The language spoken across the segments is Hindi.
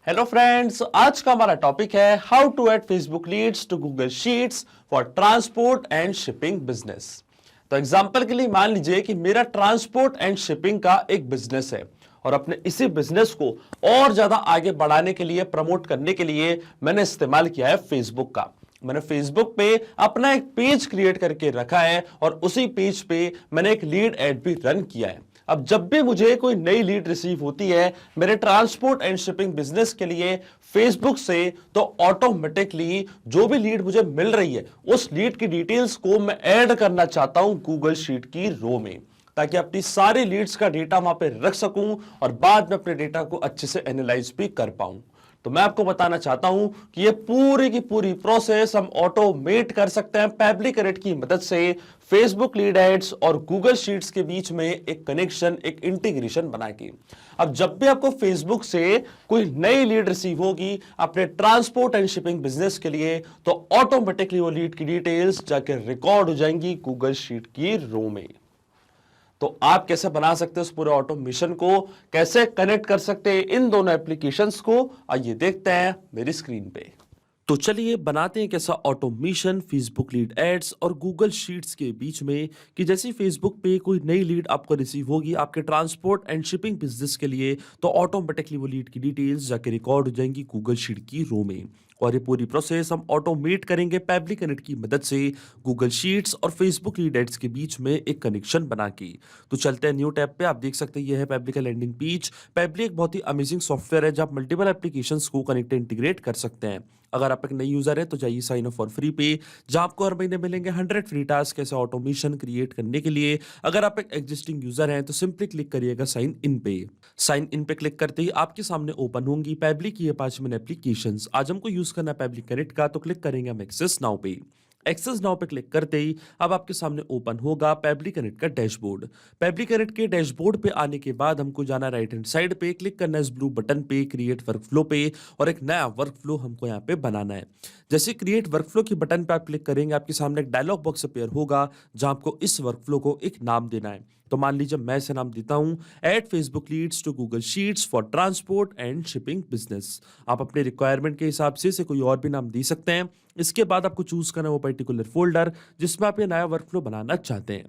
हेलो फ्रेंड्स, आज का हमारा टॉपिक है how to add Facebook leads to Google Sheets for transport and shipping business. तो एग्जांपल के लिए मान लीजिए कि मेरा ट्रांसपोर्ट एंड शिपिंग का एक बिजनेस है और अपने इसी बिजनेस को और ज्यादा आगे बढ़ाने के लिए, प्रमोट करने के लिए मैंने इस्तेमाल किया है फेसबुक का। मैंने फेसबुक पे अपना एक पेज क्रिएट करके रखा है और उसी पेज पे मैंने एक लीड एड भी रन किया है। अब जब भी मुझे कोई नई लीड रिसीव होती है मेरे ट्रांसपोर्ट एंड शिपिंग बिजनेस के लिए फेसबुक से, तो ऑटोमेटिकली जो भी लीड मुझे मिल रही है उस लीड की डिटेल्स को मैं ऐड करना चाहता हूं गूगल शीट की रो में, ताकि अपनी सारी लीड्स का डेटा वहां पे रख सकूं और बाद में अपने डेटा को अच्छे से एनालाइज भी कर पाऊं। तो मैं आपको बताना चाहता हूं कि ये पूरी की पूरी प्रोसेस हम ऑटोमेट कर सकते हैं पैब्लिक की मदद से। फेसबुक लीड एड्स और गूगल शीट्स के बीच में एक कनेक्शन, एक इंटीग्रेशन बना के। अब जब भी आपको फेसबुक से कोई नई लीड रिसीव होगी अपने ट्रांसपोर्ट एंड शिपिंग बिजनेस के लिए, तो ऑटोमेटिकली वो लीड की डिटेल्स जाके रिकॉर्ड हो जाएंगी गूगल शीट की रो में। तो आप कैसे बना सकते हैं उस पूरे ऑटोमेशन को, कैसे कनेक्ट कर सकते हैं इन दोनों एप्लीकेशंस को, आइए देखते हैं मेरी स्क्रीन पे। तो चलिए बनाते हैं कैसा ऑटोमेशन फेसबुक लीड एड्स और गूगल शीट्स के बीच में, कि जैसे फेसबुक पे कोई नई लीड आपको रिसीव होगी आपके ट्रांसपोर्ट एंड शिपिंग बिजनेस के लिए, तो ऑटोमेटिकली वो लीड की डिटेल्स जाके रिकॉर्ड हो जाएंगी गूगल शीट की रो में। और ये पूरी प्रोसेस हम ऑटोमेट करेंगे पैब्लिक कनेक्ट की मदद से गूगल शीट्स और फेसबुक लीड एड्स के बीच में एक कनेक्शन बना के। तो चलते हैं न्यू टैब पे। आप देख सकते हैं ये है पैब्लिक लैंडिंग पेज। पैब्लिक एक बहुत ही अमेजिंग सॉफ्टवेयर है जहां आप मल्टीपल एप्लीकेशंस को कनेक्ट इंटीग्रेट कर सकते हैं। अगर आप एक नई यूजर है तो जाइए साइन अप फॉर फ्री पे, जहां आपको हर महीने मिलेंगे 100 फ्री टास्क ऐसे ऑटोमेशन क्रिएट करने के लिए। अगर आप एक एग्जिस्टिंग यूजर हैं तो सिंपली क्लिक करिएगा साइन इन पे। साइन इन पे क्लिक करते ही आपके सामने ओपन होंगी पैब्लिक ये 5 मिनट एप्लीकेशंस। आज हमको यूज करना है पैब्लिक कनेक्ट का, तो क्लिक करेंगे हम एक्सेस नाउ पे। एक्सेस नाउ पे क्लिक करते ही अब आपके सामने ओपन होगा पैब्लिक कनेक्ट का डैशबोर्ड। पैब्लिक कनेक्ट के डैशबोर्ड पे आने के बाद हमको जाना राइट हैंड साइड पे, क्लिक करना है इस ब्लू बटन पे क्रिएट वर्कफ्लो पे, और एक नया वर्कफ्लो हमको यहाँ पे बनाना है। जैसे क्रिएट वर्कफ्लो की बटन पे आप क्लिक करेंगे आपके सामने एक डायलॉग बॉक्स अपीयर होगा जहां आपको इस वर्कफ्लो को एक नाम देना है। तो मान लीजिए मैं इसे नाम देता हूं add Facebook leads to Google Sheets for transport and shipping business. आप अपने रिक्वायरमेंट के हिसाब से इसे कोई और भी नाम दे सकते हैं। इसके बाद आपको चूज करना है वो पर्टिकुलर फोल्डर जिसमें आप ये नया वर्कफ्लो बनाना चाहते हैं।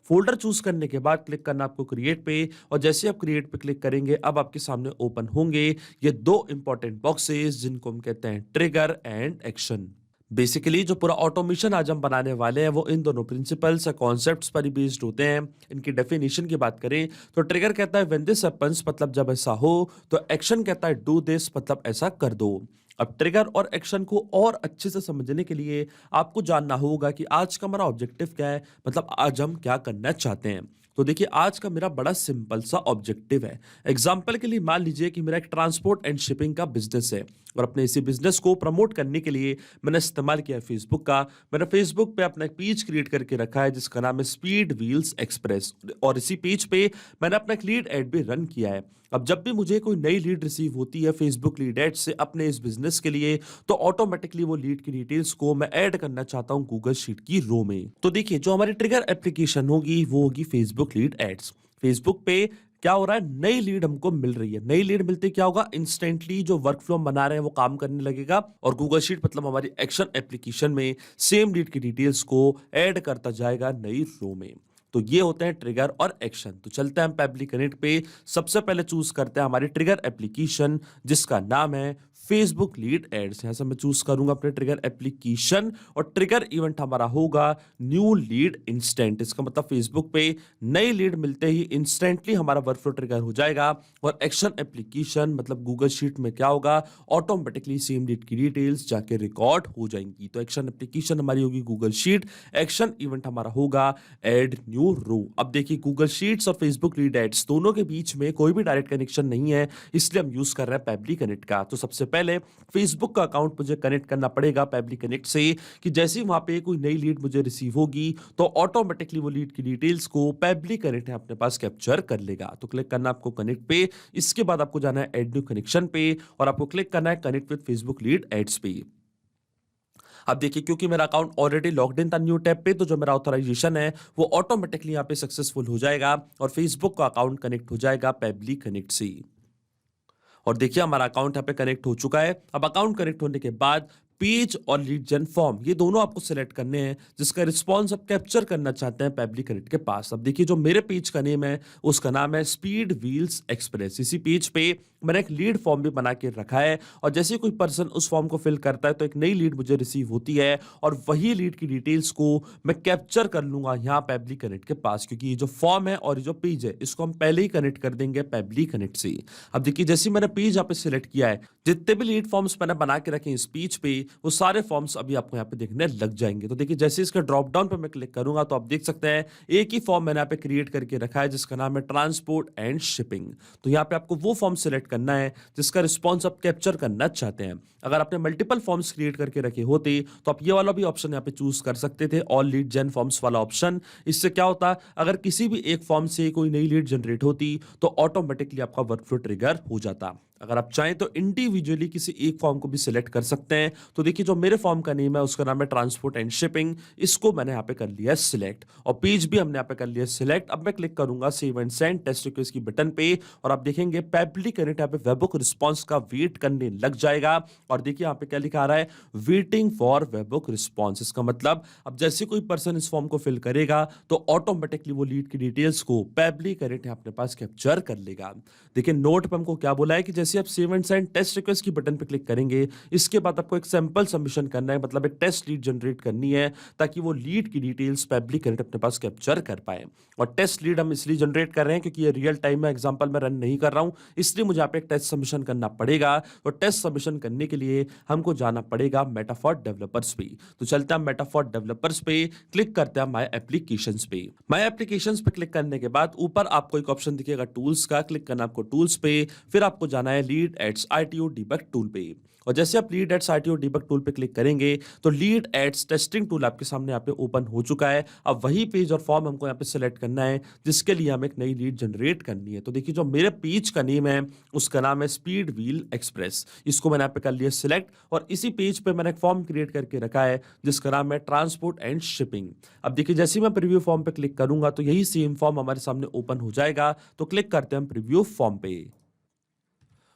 फोल्डर चूज करने के बाद क्लिक करना आपको क्रिएट पे, और जैसे आप क्रिएट पे क्लिक करेंगे अब आपके सामने ओपन होंगे ये दो इंपॉर्टेंट बॉक्सेस जिनको हम कहते हैं ट्रिगर एंड एक्शन। बेसिकली जो पूरा ऑटोमेशन आज हम बनाने वाले हैं वो इन दोनों प्रिंसिपल्स या कॉन्सेप्ट्स पर ही बेस्ड होते हैं। इनकी डेफिनेशन की बात करें तो ट्रिगर कहता है व्हेन दिस हैपेंस, मतलब जब ऐसा हो, तो एक्शन कहता है डू दिस, मतलब ऐसा कर दो। अब ट्रिगर और एक्शन को और अच्छे से समझने के लिए आपको जानना होगा कि आज का हमारा ऑब्जेक्टिव क्या है, मतलब आज हम क्या करना चाहते हैं। तो देखिए आज का मेरा बड़ा सिंपल सा ऑब्जेक्टिव है। एग्जाम्पल के लिए मान लीजिए कि मेरा एक ट्रांसपोर्ट एंड शिपिंग का बिजनेस है और अपने इसी बिजनेस को प्रमोट करने के लिए मैंने इस्तेमाल किया फेसबुक का। मैंने फेसबुक पे अपना एक पेज क्रिएट करके रखा है जिसका नाम है स्पीड व्हील्स एक्सप्रेस, और इसी पेज पे मैंने अपना एक लीड एड भी रन किया है। अब जब भी मुझे कोई नई लीड रिसीव होती है फेसबुक लीड एड से अपने इस बिजनेस के लिए, तो ऑटोमेटिकली वो लीड की डिटेल्स को मैं ऐड करना चाहता हूं गूगल शीट की रो में। तो देखिए जो हमारी ट्रिगर एप्लीकेशन होगी वो होगी फेसबुक लीड एड्स। फेसबुक पे क्या हो रहा है, नई लीड हमको मिल रही है। नई लीड मिलते क्या होगा, इंस्टेंटली जो वर्कफ्लो हम बना रहे हैं वो काम करने लगेगा और गूगल शीट मतलब हमारी एक्शन एप्लीकेशन में सेम लीड की डिटेल्स को ऐड करता जाएगा नई रो में। तो ये होते हैं ट्रिगर और एक्शन। तो चलते हैं हम पैब्लिक कनेक्ट पे। सबसे पहले चूज करते हैं हमारी ट्रिगर एप्लीकेशन जिसका नाम है फेसबुक लीड एड्स। यहां से मैं चूज करूंगा अपने ट्रिगर एप्लीकेशन और ट्रिगर इवेंट हमारा होगा न्यू लीड इंस्टेंट। इसका मतलब फेसबुक पे नई लीड मिलते ही इंस्टेंटली हमारा वर्कफ्लो ट्रिगर हो जाएगा। और एक्शन एप्लीकेशन मतलब गूगल शीट में क्या होगा, ऑटोमेटिकली सेम लीड की डिटेल्स जाके रिकॉर्ड हो जाएंगी। तो एक्शन एप्लीकेशन हमारी होगी गूगल शीट, एक्शन इवेंट हमारा होगा एड न्यू रो। अब देखिए गूगल शीट्स और फेसबुक लीड एड्स दोनों के बीच में कोई भी डायरेक्ट कनेक्शन नहीं है, इसलिए हम यूज कर रहे हैं पैब्लिक कनेक्ट का। तो सबसे पहले फेसबुक का अकाउंट मुझे कनेक्ट करना पड़ेगा पैब्लिक कनेक्ट से, कि जैसे ही वहां पे कोई नई लीड मुझे रिसीव होगी तो ऑटोमेटिकली वो लीड की डिटेल्स को पैब्लिक कनेक्ट अपने पास कैप्चर कर लेगा। तो क्लिक करना आपको कनेक्ट पे, इसके बाद आपको जाना है एड न्यू कनेक्शन पे और आपको क्लिक करना है connect with Facebook lead ads पे। अब देखिए क्योंकि मेरा अकाउंट ऑलरेडी लॉग्ड इन था न्यू टैब पे, तो जो मेरा ऑथराइजेशन है वो ऑटोमेटिकली यहाँ पे सक्सेसफुल हो जाएगा और फेसबुक का अकाउंट कनेक्ट हो जाएगा पैब्लिक कनेक्ट से। और देखिए हमारा अकाउंट यहाँ पे कनेक्ट हो चुका है। अब अकाउंट कनेक्ट होने के बाद पेज और लीड जेन फॉर्म ये दोनों आपको सिलेक्ट करने हैं, जिसका रिस्पॉन्स आप कैप्चर करना चाहते हैं पेबली कनेक्ट के पास। अब देखिए जो मेरे पेज का नेम है उसका नाम है स्पीड व्हील्स एक्सप्रेस। इसी पेज पे मैंने एक लीड फॉर्म भी बना के रखा है और जैसे कोई पर्सन उस फॉर्म को फिल करता है तो एक नई लीड मुझे रिसीव होती है और वही लीड की डिटेल्स को मैं कैप्चर कर लूंगा यहाँ पेबली कनेक्ट के पास, क्योंकि ये जो फॉर्म है और ये जो पेज है इसको हम पहले ही कनेक्ट कर देंगे पेबली कनेक्ट से। अब देखिए जैसे मैंने पेज यहाँ पे सिलेक्ट किया है, जितने भी लीड फॉर्म्स मैंने बना के रखे इस पेज पे वो सारे फॉर्म्स अभी आपको यहाँ पे देखने लग जाएंगे। तो देखिए जैसे इसका ड्रॉप डाउन पे मैं क्लिक करूंगा तो आप देख सकते हैं एक ही फॉर्म मैंने यहाँ पे क्रिएट करके रखा है जिसका नाम है ट्रांसपोर्ट एंड शिपिंग। तो यहाँ पे आपको वो फॉर्म सिलेक्ट करना है जिसका रिस्पॉन्स आप कैप्चर करना चाहते हैं। अगर आपने मल्टीपल फॉर्म्स क्रिएट करके रखे होते तो आप ये वाला भी ऑप्शन यहाँ पे चूज कर सकते थे, ऑल लीड जेन फॉर्म्स वाला ऑप्शन। इससे क्या होता, अगर किसी भी एक फॉर्म से कोई नई लीड जनरेट होती तो ऑटोमेटिकली आपका वर्कफ्लो ट्रिगर हो जाता। अगर आप चाहें तो इंडिविजुअली किसी एक फॉर्म को भी सिलेक्ट कर सकते हैं। तो देखिए जो मेरे फॉर्म का नेम है उसका नाम है ट्रांसपोर्ट एंड शिपिंग, इसको मैंने यहाँ पे कर लिया है सिलेक्ट और पेज भी हमने यहाँ पे कर लिया है सिलेक्ट। अब मैं क्लिक करूंगा save and send test request की बटन पे और आप देखेंगे पेबली कनेक्ट यहाँ पे वेबहुक रिस्पॉन्स का वेट करने लग जाएगा। और देखिए यहाँ पे क्या लिखा आ रहा है, वेटिंग फॉर वेबहुक रिस्पॉन्स। इसका मतलब अब जैसे कोई पर्सन इस फॉर्म को फिल करेगा तो ऑटोमेटिकली वो लीड की डिटेल्स को पेबली कनेक्ट अपने पास कैप्चर कर लेगा। देखिए नोट पे हमको क्या बोला है कि जैसे आप save and send test request की बटन पे क्लिक करेंगे इसके बाद आपको एक सैंपल सबमिशन करना है, मतलब एक टेस्ट लीड जनरेट करनी है ताकि वो लीड की डिटेल्स पेबली कनेक्ट अपने पास कैप्चर कर पाए। और टेस्ट लीड हम इसलिए जनरेट कर रहे हैं क्योंकि ये रियल टाइम में एग्जांपल में रन नहीं कर रहा हूं, इसलिए मुझे यहाँ पे एक टेस्ट सबमिशन करना पड़ेगा। तो टेस्ट सबमिशन करने के लिए हमको जाना पड़ेगा मेटाफॉर डेवलपर्स पे। तो चलते हैं मेटाफॉर डेवलपर्स पे, क्लिक करते हैं माय एप्लीकेशंस पे। माय एप्लीकेशंस पे क्लिक करने के बाद ऊपर आपको एक ऑप्शन दिखेगा टूल्स का, क्लिक करना आपको टूल्स पे, फिर आपको जाना है lead ads RTO debug tool पे। और जैसे आप lead ads RTO debug tool पे क्लिक करेंगे तो लीड एड्स टेस्टिंग टूल आपके सामने यहाँ पे ओपन हो चुका है। अब वही पेज और फॉर्म हमको यहाँ पे सिलेक्ट करना है जिसके लिए हमें एक नई लीड जनरेट करनी है। तो देखिए जो मेरे पेज का नेम है उसका नाम है स्पीड व्हील एक्सप्रेस, इसको मैंने यहाँ पे कर लिया सिलेक्ट और इसी पेज पे मैंने एक फॉर्म क्रिएट करके रखा है जिसका नाम है ट्रांसपोर्ट एंड शिपिंग। अब देखिए जैसे मैं प्रीव्यू फॉर्म पे क्लिक करूंगा तो यही सेम फॉर्म हमारे सामने ओपन हो जाएगा। तो क्लिक करते हैं हम प्रीव्यू फॉर्म पे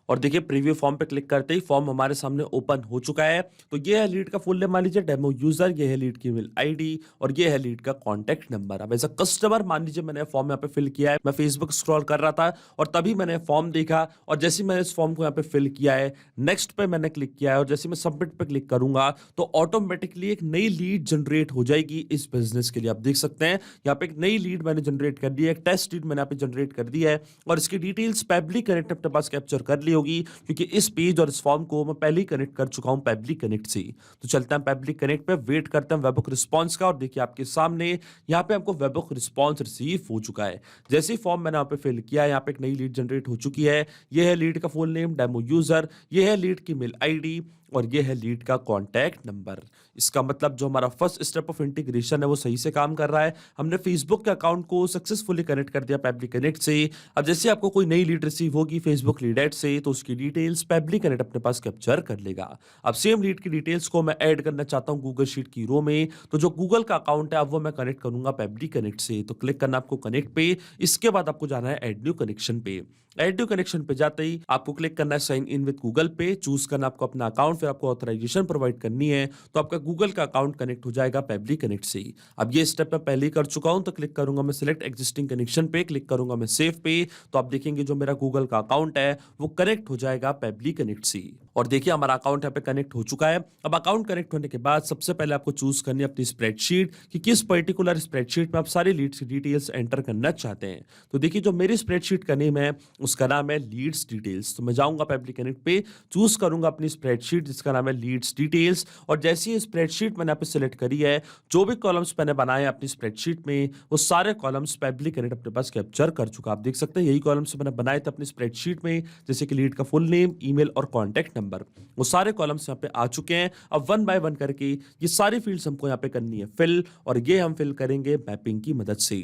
और देखिए प्रीव्यू फॉर्म पे क्लिक करते ही फॉर्म हमारे सामने ओपन हो चुका है। तो ये है लीड का फुल नेम, मान लीजिए डेमो यूजर, ये है लीड की ईमेल आईडी और ये है लीड का कांटेक्ट नंबर। अब एज अ कस्टमर मान लीजिए मैंने फॉर्म यहाँ पे फिल किया है, मैं फेसबुक स्क्रॉल कर रहा था और तभी मैंने फॉर्म देखा और जैसे मैंने इस फॉर्म को यहाँ पे फिल किया है, नेक्स्ट पे मैंने क्लिक किया है और जैसे मैं सबमिट पे क्लिक करूंगा तो ऑटोमेटिकली एक नई लीड जनरेट हो जाएगी इस बिजनेस के लिए। आप देख सकते हैं यहाँ पे एक नई लीड मैंने जनरेट कर दी है, एक टेस्ट लीड मैंने यहाँ पे जनरेट कर दी है और इसकी डिटेल्स पेबली कनेक्ट अपने पास कैप्चर कर ली होगी क्योंकि इस पेज और इस फॉर्म को मैं पहले ही कनेक्ट कर चुका हूं पेबली कनेक्ट से। तो चलते हैं पेबली कनेक्ट पे, वेट करते हैं वेबहुक रिस्पांस का और देखिए आपके सामने यहाँ पे हमको वेबहुक रिस्पांस रिसीव हो चुका है। जैसे ही फॉर्म मैंने यहाँ पे फिल किया, यहाँ पे एक नई लीड जनरेट हो चुकी है। ये है लीड का फुल नेम डेमो यूजर, ये है लीड की मेल आईडी और ये है लीड का कॉन्टैक्ट नंबर। इसका मतलब जो हमारा फर्स्ट स्टेप ऑफ इंटीग्रेशन है वो सही से काम कर रहा है। हमने फेसबुक के अकाउंट को सक्सेसफुली कनेक्ट कर दिया पेबली कनेक्ट से। अब जैसे आपको कोई नई लीड रिसीव होगी फेसबुक लीड एड से तो उसकी डिटेल्स पेबली कनेक्ट अपने पास कैप्चर कर लेगा। अब सेम लीड की डिटेल्स को मैं ऐड करना चाहता हूं गूगल शीट की रो में, तो जो गूगल का अकाउंट है अब वो मैं कनेक्ट करूंगा पेबली कनेक्ट से। तो क्लिक करना आपको कनेक्ट पे, इसके बाद आपको जाना है एड न्यू कनेक्शन पे। एड न्यू कनेक्शन पे जाते ही आपको क्लिक करना है साइन इन विद गूगल पे, चूज करना आपको अपना अकाउंट, फिर आपको ऑथराइजेशन प्रोवाइड करनी है तो आपका गूगल का अकाउंट कनेक्ट हो जाएगा पेबली कनेक्ट से। अब ये स्टेप मैं पहले ही कर चुका हूं तो क्लिक करूंगा मैं सिलेक्ट एग्जिस्टिंग कनेक्शन पे, क्लिक करूंगा मैं सेव पे, तो आप देखेंगे जो मेरा गूगल का अकाउंट है वो कनेक्ट हो जाएगा पेबली कनेक्ट से। और देखिए हमारा अकाउंट यहाँ पे कनेक्ट हो चुका है। अब अकाउंट कनेक्ट होने के बाद सबसे पहले आपको चूज करनी है अपनी स्प्रेडशीट कि किस पर्टिकुलर स्प्रेडशीट में आप सारी लीड्स की डिटेल्स एंटर करना चाहते हैं। तो देखिए जो मेरी स्प्रेडशीट का नेम है उसका नाम है लीड्स डिटेल्स। तो मैं जाऊंगा पेबली कनेक्ट पे, चूज करूंगा अपनी स्प्रेडशीट जिसका नाम है लीड्स डिटेल्स और जैसी ही स्प्रेडशीट मैंने यहाँ पे सिलेक्ट करी है, जो भी कॉलम्स मैंने बनाए अपनी स्प्रेडशीट में वो सारे कॉलम्स पेबली कनेक्ट अपने पास कैप्चर कर चुका। आप देख सकते हैं यही कॉलम्स मैंने बनाए थे अपनी स्प्रेडशीट में, जैसे कि लीड का फुल नेम, ईमेल और कॉन्टैक्ट नंबर, वो सारे कॉलम्स यहाँ पे आ चुके हैं। अब वन बाय वन करके ये सारी फील्ड्स हमको यहाँ पे करनी है फिल और ये हम फिल करेंगे मैपिंग की मदद से।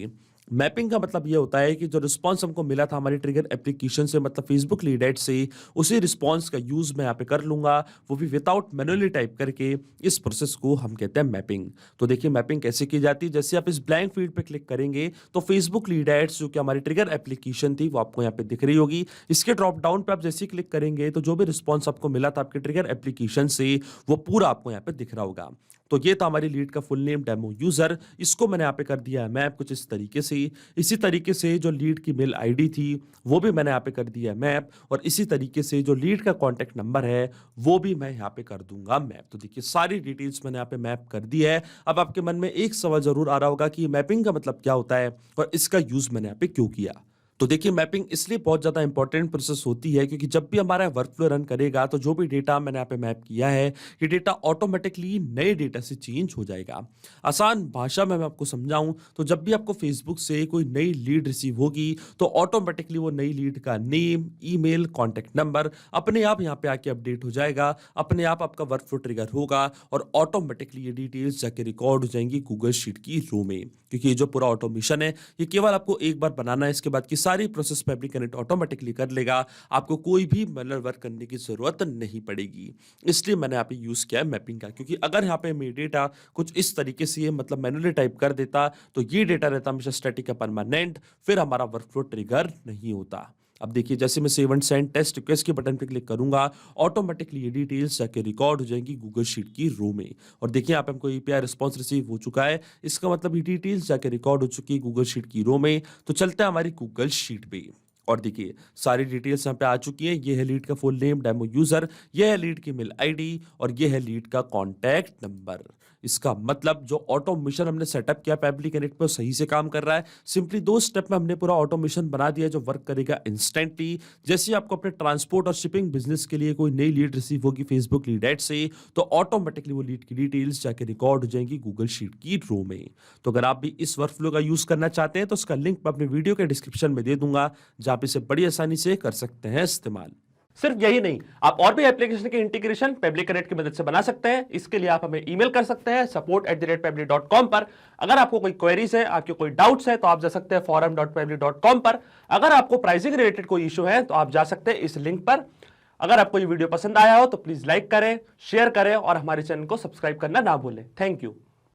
मैपिंग का मतलब ये होता है कि जो रिस्पॉन्स हमको मिला था हमारी ट्रिगर एप्लीकेशन से, मतलब फेसबुक लीड एड से, उसी रिस्पॉन्स का यूज मैं यहाँ पे कर लूंगा, वो भी विदाउट मैनुअली टाइप करके। इस प्रोसेस को हम कहते हैं मैपिंग। तो देखिए मैपिंग कैसे की जाती है। जैसे आप इस ब्लैंक फील्ड पे क्लिक करेंगे तो फेसबुक लीड एड्स जो कि हमारी ट्रिगर एप्लीकेशन थी वो आपको यहाँ पे दिख रही होगी। इसके ड्रॉप डाउन पे आप जैसे ही क्लिक करेंगे तो जो भी रिस्पॉन्स आपको मिला था आपके ट्रिगर एप्लीकेशन से वो पूरा आपको यहाँ पे दिख रहा होगा। तो ये था हमारी लीड का फुल नेम डेमो यूजर। इसको मैंने यहाँ पे कर दिया है मैप कुछ इस तरीके से। इसी तरीके से जो लीड की मेल आईडी थी वो भी मैंने यहाँ पे कर दिया है मैप, और इसी तरीके से जो लीड का कॉन्टैक्ट नंबर है वो भी मैं यहाँ पे कर दूंगा मैप। तो देखिए सारी डिटेल्स मैंने यहाँ पे मैप कर दी है। अब आपके मन में एक सवाल जरूर आ रहा होगा कि मैपिंग का मतलब क्या होता है और इसका यूज मैंने यहाँ पे क्यों किया। तो देखिए मैपिंग इसलिए बहुत ज़्यादा इंपॉर्टेंट प्रोसेस होती है क्योंकि जब भी हमारा वर्कफ्लो रन करेगा तो जो भी डेटा मैंने यहाँ पे मैप किया है ये डेटा ऑटोमेटिकली नए डेटा से चेंज हो जाएगा। आसान भाषा में मैं आपको समझाऊं तो जब भी आपको फेसबुक से कोई नई लीड रिसीव होगी तो ऑटोमेटिकली वो नई लीड का नेम, ईमेल, कॉन्टैक्ट नंबर अपने आप यहाँ पे आके अपडेट हो जाएगा, अपने आप आपका वर्कफ्लो ट्रिगर होगा और ऑटोमेटिकली ये डिटेल्स जाके रिकॉर्ड हो जाएंगी गूगल शीट की रो में। क्योंकि ये जो पूरा ऑटोमेशन है ये केवल आपको एक बार बनाना है, इसके बाद की सारी प्रोसेस फैब्रिक कनेक्ट ऑटोमेटिकली कर लेगा, आपको कोई भी मैनुअल वर्क करने की जरूरत नहीं पड़ेगी। इसलिए मैंने यहाँ पे यूज किया है मैपिंग का, क्योंकि अगर यहाँ पे मेरा डेटा कुछ इस तरीके से ये मतलब मैनुअली टाइप कर देता तो ये डेटा रहता हमेशा स्टैटिक या परमानेंट, फिर हमारा वर्कफ्लो ट्रिगर नहीं होता। अब देखिए जैसे मैं save and send test request के बटन पे क्लिक करूंगा ऑटोमेटिकली ये डिटेल्स जाके रिकॉर्ड हो जाएंगी गूगल शीट की रो में। और देखिए यहाँ पे हमको एपीआई रिस्पांस रिसीव हो चुका है, इसका मतलब ये डिटेल्स जाके रिकॉर्ड हो चुकी है गूगल शीट की रो में। तो चलते हैं हमारी गूगल शीट पे और देखिए सारी डिटेल्स यहाँ पे आ चुकी है। ये है लीड का फुल नेम डेमो यूजर, ये है लीड की मेल आईडी और ये है लीड का कॉन्टैक्ट नंबर। इसका मतलब जो ऑटोमेशन हमने सेटअप किया फैब्रिक कनेक्ट पे सही से काम कर रहा है। सिंपली 2 स्टेप में हमने पूरा ऑटोमेशन बना दिया जो वर्क करेगा इंस्टेंटली। जैसे आपको अपने ट्रांसपोर्ट और शिपिंग बिजनेस के लिए कोई नई लीड रिसीव होगी फेसबुक लीड एड से तो ऑटोमेटिकली वो लीड की डिटेल्स जाके रिकॉर्ड हो जाएंगी गूगल शीट की रो में। तो अगर आप भी इस वर्कफ्लो का यूज करना चाहते हैं तो उसका लिंक मैं अपने वीडियो के डिस्क्रिप्शन में दे दूंगा, जहां पे इसे बड़ी आसानी से कर सकते हैं इस्तेमाल। सिर्फ यही नहीं, आप और भी एप्लीकेशन के इंटीग्रेशन फैब्रिक कनेक्ट की मदद से बना सकते हैं। इसके लिए आप हमें ईमेल कर सकते हैं support@fabrik.com पर। अगर आपको कोई क्वेरीज है, आपके कोई डाउट्स है तो आप जा सकते हैं forum.fabrik.com पर। अगर आपको प्राइसिंग रिलेटेड कोई इशू है तो आप जा सकते हैं इस लिंक पर। अगर आपको ये वीडियो पसंद आया हो तो प्लीज लाइक करें, शेयर करें और हमारे चैनल को सब्सक्राइब करना ना भूलें। Thank you.